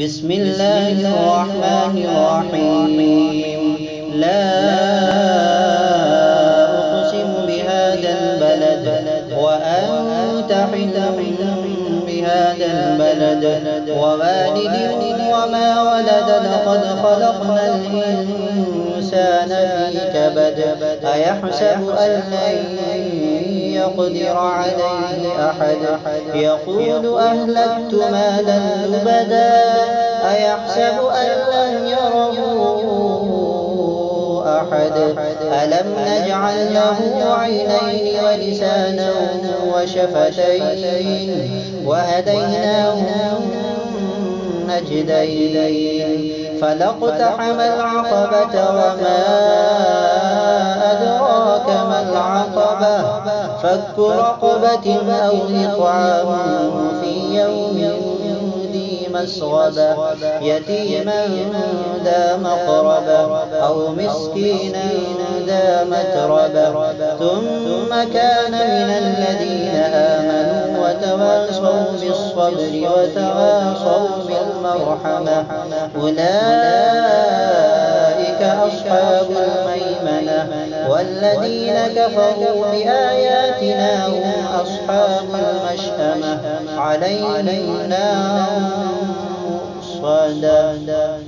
بسم الله الرحمن الرحيم لا أقسم بهذا البلد وأنت حل بهذا البلد ووالد وما ولد لقد خلقنا الإنسان في كبد أيحسب أن لن يقدر عليه أحد يقول أهلكت مالا لبدا أيحسب أن لم يره أحد ألم نجعل له عينين ولسانا وشفتين وهديناه النجدين فلاقتحم العقبة وما أدراك ما العقبة فك رقبة أو إطعام في يوم ذي مسغبة يتيما ذا مقربة أو مسكينا ذا متربة ثم كان من الذين آمنوا وتواصوا بالصبر وتواصوا بالمرحمة أولئك أصحاب الميمنة والذين كفروا بآياتنا هم أصحاب المشأمة عليهم نار مؤصدة.